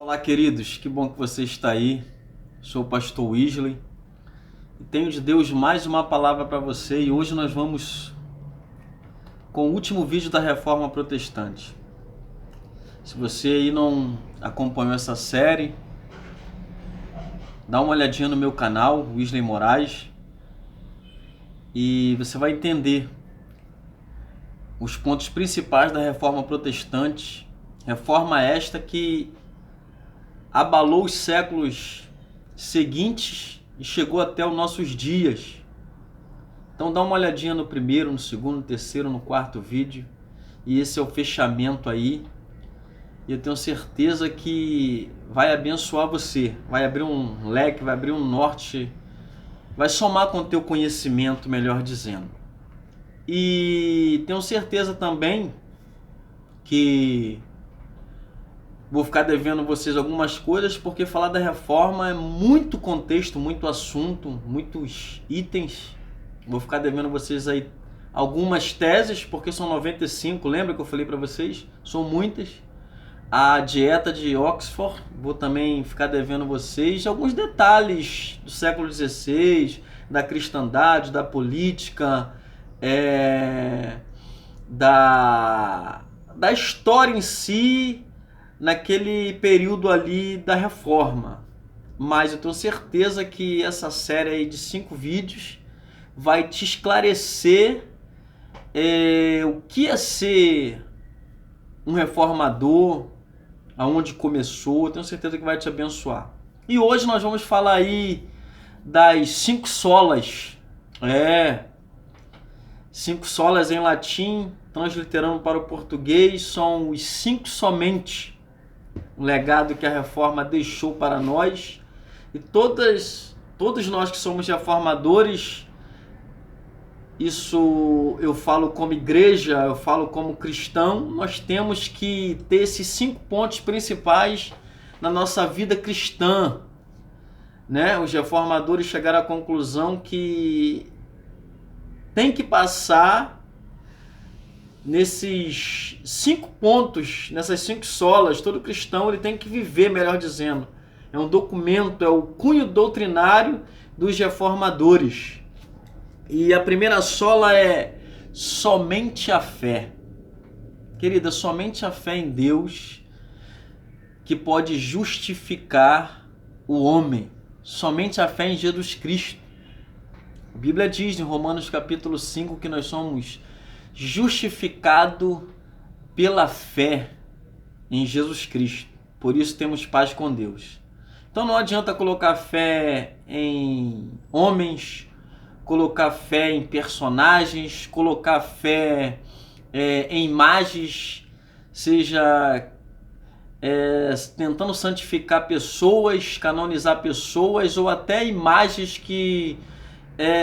Olá, queridos, que bom que você está aí. Sou o pastor Wesley e tenho de Deus mais uma palavra para você. E hoje nós vamos com o último vídeo da Reforma Protestante. Se você aí não acompanhou essa série, dá uma olhadinha no meu canal, Wesley Moraes, e você vai entender os pontos principais da Reforma Protestante. Reforma esta que abalou os séculos seguintes e chegou até os nossos dias. Então dá uma olhadinha no primeiro, no segundo, no terceiro, no quarto vídeo. E esse é o fechamento aí. E eu tenho certeza que vai abençoar você. Vai abrir um leque, vai abrir um norte. Vai somar com o teu conhecimento, melhor dizendo. E tenho certeza também que vou ficar devendo vocês algumas coisas, porque falar da reforma é muito contexto, muito assunto, muitos itens. Vou ficar devendo vocês aí algumas teses, porque são 95, lembra que eu falei para vocês? São muitas. A dieta de Oxford, vou também ficar devendo vocês alguns detalhes do século XVI, da cristandade, da política, da história em si, naquele período ali da reforma. Mas eu tenho certeza que essa série aí de 5 vídeos vai te esclarecer o que é ser um reformador, aonde começou. Eu tenho certeza que vai te abençoar. E hoje nós vamos falar aí das 5 solas. 5 solas em latim, transliterando para o português, são os 5 somente. Um legado que a reforma deixou para nós, e todos nós que somos reformadores, isso eu falo como igreja, eu falo como cristão, nós temos que ter esses 5 pontos principais na nossa vida cristã, né? Os reformadores chegaram à conclusão que tem que passar nesses 5 pontos, nessas 5 solas. Todo cristão ele tem que viver, melhor dizendo. É um documento, é o cunho doutrinário dos reformadores. E a primeira sola é somente a fé. Querida, somente a fé em Deus que pode justificar o homem. Somente a fé em Jesus Cristo. A Bíblia diz em Romanos capítulo 5 que nós somos justificado pela fé em Jesus Cristo. Por isso temos paz com Deus. Então não adianta colocar fé em homens, colocar fé em personagens, colocar fé em imagens, seja tentando santificar pessoas, canonizar pessoas, ou até imagens que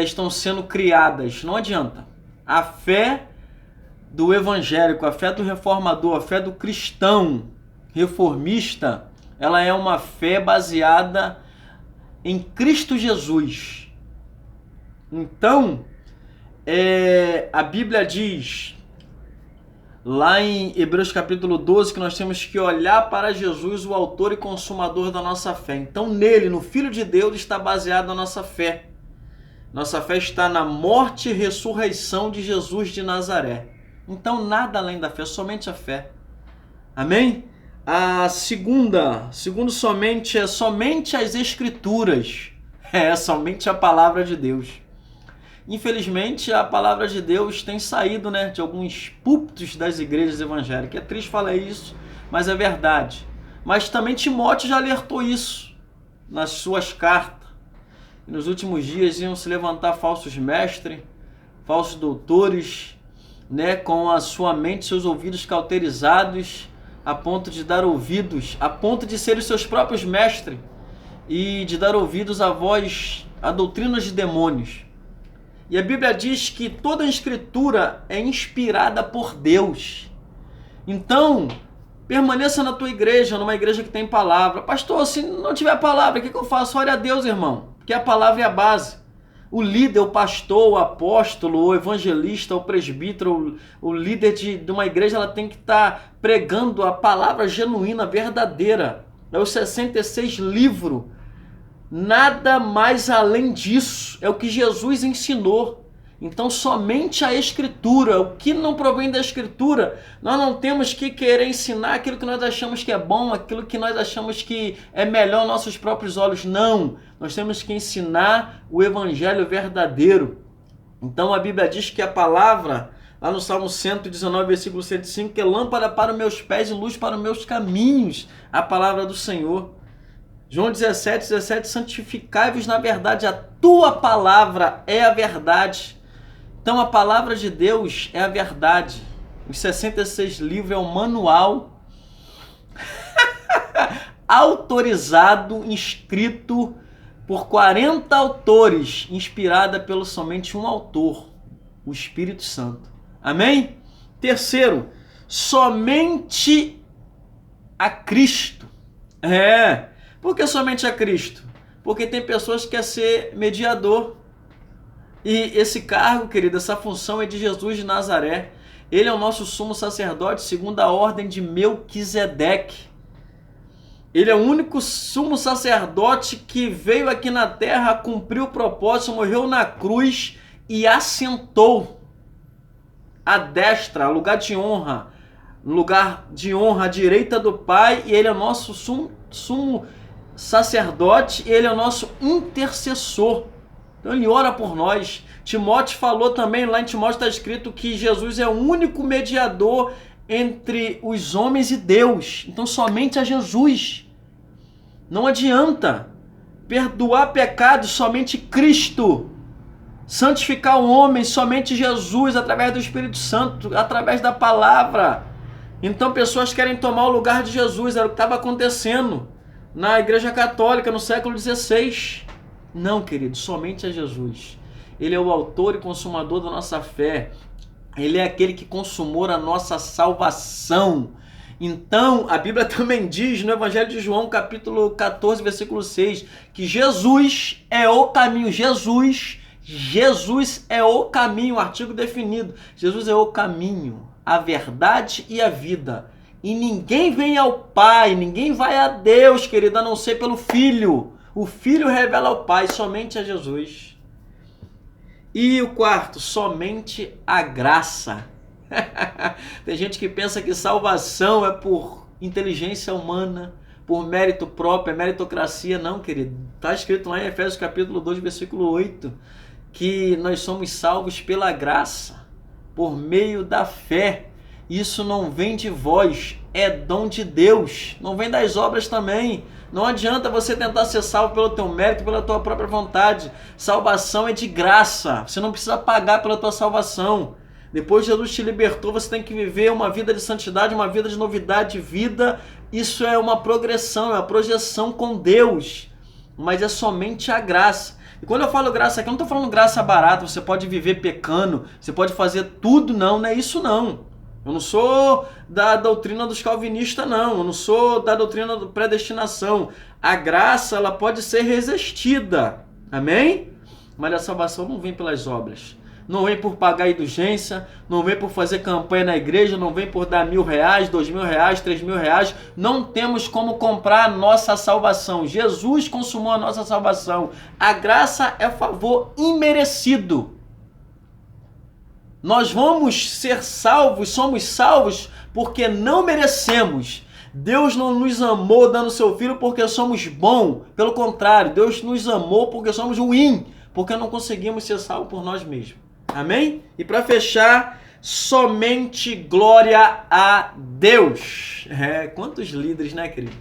estão sendo criadas. Não adianta. A fé do evangélico, a fé do reformador, a fé do cristão reformista, ela é uma fé baseada em Cristo Jesus. Então, a Bíblia diz lá em Hebreus capítulo 12 que nós temos que olhar para Jesus, o autor e consumador da nossa fé. Então nele, no Filho de Deus, está baseada a nossa fé. Nossa fé está na morte e ressurreição de Jesus de Nazaré. Então nada além da fé, somente a fé. Amém? A segundo somente é somente as Escrituras. Somente a palavra de Deus. Infelizmente a palavra de Deus tem saído, de alguns púlpitos das igrejas evangélicas. É triste falar isso, mas é verdade. Mas também Timóteo já alertou isso nas suas cartas. E nos últimos dias iam se levantar falsos mestres, falsos doutores, com a sua mente, seus ouvidos cauterizados, a ponto de dar ouvidos, a ponto de serem seus próprios mestres e de dar ouvidos à voz, a doutrinas de demônios. E a Bíblia diz que toda a Escritura é inspirada por Deus. Então, permaneça na tua igreja, numa igreja que tem palavra. Pastor, se não tiver palavra, o que eu faço? Ore a Deus, irmão, porque a palavra é a base. O líder, o pastor, o apóstolo, o evangelista, o presbítero, o líder de uma igreja, ela tem que estar pregando a palavra genuína, verdadeira. é os 66 livros. Nada mais além disso. É o que Jesus ensinou. Então, somente a Escritura, o que não provém da Escritura, nós não temos que querer ensinar aquilo que nós achamos que é bom, aquilo que nós achamos que é melhor aos nossos próprios olhos. Não, nós temos que ensinar o Evangelho verdadeiro. Então, a Bíblia diz que a palavra, lá no Salmo 119, versículo 105, que é lâmpada para os meus pés e luz para os meus caminhos, a palavra do Senhor. João 17, santificai-vos na verdade, a tua palavra é a verdade. Então a palavra de Deus é a verdade. Os 66 livros é um manual autorizado, escrito por 40 autores, inspirada pelo somente um autor, o Espírito Santo. Amém? Terceiro, somente a Cristo. Por que somente a Cristo? Porque tem pessoas que querem ser mediador. E esse cargo, querido, essa função é de Jesus de Nazaré. Ele é o nosso sumo sacerdote segundo a ordem de Melquisedeque. Ele é o único sumo sacerdote que veio aqui na terra, cumpriu o propósito, morreu na cruz e assentou à destra, lugar de honra à direita do Pai, e ele é o nosso sumo sacerdote, ele é o nosso intercessor. Então ele ora por nós. Timóteo falou também, lá em Timóteo está escrito que Jesus é o único mediador entre os homens e Deus. Então somente a Jesus. Não adianta perdoar pecados, somente Cristo. Santificar o homem, somente Jesus, através do Espírito Santo, através da palavra. Então pessoas querem tomar o lugar de Jesus, era o que estava acontecendo na Igreja Católica no século XVI. Não, querido, somente é Jesus. Ele é o autor e consumador da nossa fé. Ele é aquele que consumou a nossa salvação. Então, a Bíblia também diz no Evangelho de João, capítulo 14, versículo 6, que Jesus é o caminho. Jesus é o caminho, artigo definido. Jesus é o caminho, a verdade e a vida. E ninguém vem ao Pai, ninguém vai a Deus, querido, a não ser pelo Filho. O Filho revela ao Pai, somente a Jesus. E o quarto, somente a graça. Tem gente que pensa que salvação é por inteligência humana, por mérito próprio, é meritocracia. Não, querido. Está escrito lá em Efésios capítulo 2, versículo 8, que nós somos salvos pela graça, por meio da fé. Isso não vem de vós, é dom de Deus. Não vem das obras também. Não adianta você tentar ser salvo pelo teu mérito, pela tua própria vontade. Salvação é de graça. Você não precisa pagar pela tua salvação. Depois que Jesus te libertou, você tem que viver uma vida de santidade, uma vida de novidade de vida. Isso é uma progressão, é uma projeção com Deus. Mas é somente a graça. E quando eu falo graça aqui, eu não estou falando graça barata. Você pode viver pecando, você pode fazer tudo. Não é isso não. Eu não sou da doutrina dos calvinistas, não. Eu não sou da doutrina da predestinação. A graça, ela pode ser resistida. Amém? Mas a salvação não vem pelas obras. Não vem por pagar indulgência. Não vem por fazer campanha na igreja. Não vem por dar R$1.000, R$2.000, R$3.000. Não temos como comprar a nossa salvação. Jesus consumou a nossa salvação. A graça é favor imerecido. Nós vamos ser salvos, somos salvos porque não merecemos. Deus não nos amou dando seu filho porque somos bons. Pelo contrário, Deus nos amou porque somos ruins, porque não conseguimos ser salvos por nós mesmos. Amém? E para fechar, somente glória a Deus. Quantos líderes, né, querido?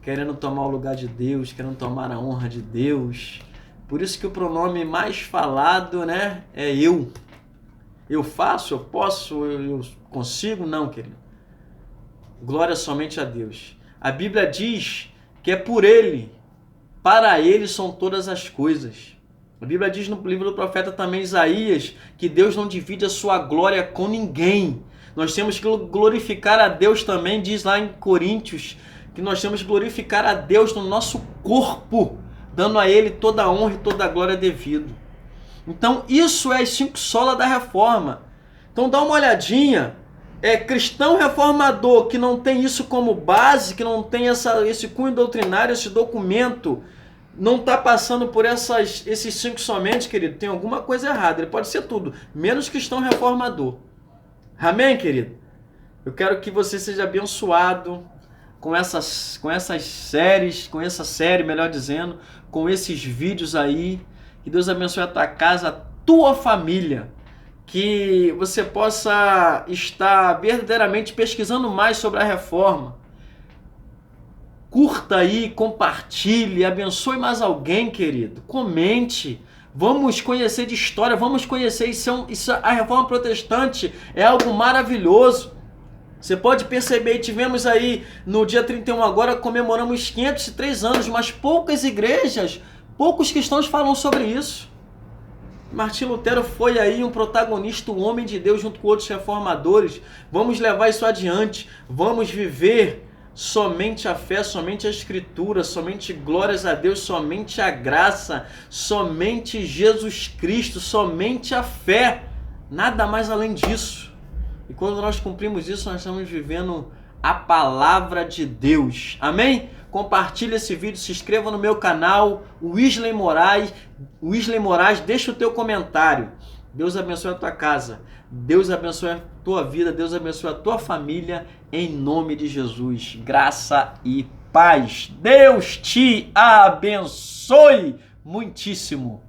Querendo tomar o lugar de Deus, querendo tomar a honra de Deus. Por isso que o pronome mais falado, né, é eu. Eu faço, eu posso, eu consigo? Não, querido. Glória somente a Deus. A Bíblia diz que é por Ele, para Ele são todas as coisas. A Bíblia diz no livro do profeta também Isaías que Deus não divide a sua glória com ninguém. Nós temos que glorificar a Deus também, diz lá em Coríntios, que nós temos que glorificar a Deus no nosso corpo, dando a Ele toda a honra e toda a glória devida. Então, isso é as 5 solas da reforma. Então, dá uma olhadinha cristão reformador que não tem isso como base, que não tem esse cunho doutrinário, esse documento, não está passando por esses 5 somente, querido, tem alguma coisa errada. Ele pode ser tudo, menos cristão reformador. Amém, querido? Eu quero que você seja abençoado com essas séries, com essa série, melhor dizendo, com esses vídeos aí. Que Deus abençoe a tua casa, a tua família. Que você possa estar verdadeiramente pesquisando mais sobre a reforma. Curta aí, compartilhe, abençoe mais alguém, querido. Comente. Vamos conhecer de história, vamos conhecer. A reforma protestante é algo maravilhoso. Você pode perceber, tivemos aí no dia 31 agora, comemoramos 503 anos, mas poucas igrejas, poucos cristãos falam sobre isso. Martim Lutero foi aí um protagonista, um homem de Deus junto com outros reformadores. Vamos levar isso adiante, vamos viver somente a fé, somente a Escritura, somente glórias a Deus, somente a graça, somente Jesus Cristo, somente a fé, nada mais além disso. E quando nós cumprimos isso, nós estamos vivendo a palavra de Deus. Amém? Compartilhe esse vídeo, se inscreva no meu canal, Wesley Moraes, deixa o teu comentário. Deus abençoe a tua casa, Deus abençoe a tua vida, Deus abençoe a tua família, em nome de Jesus. Graça e paz. Deus te abençoe muitíssimo.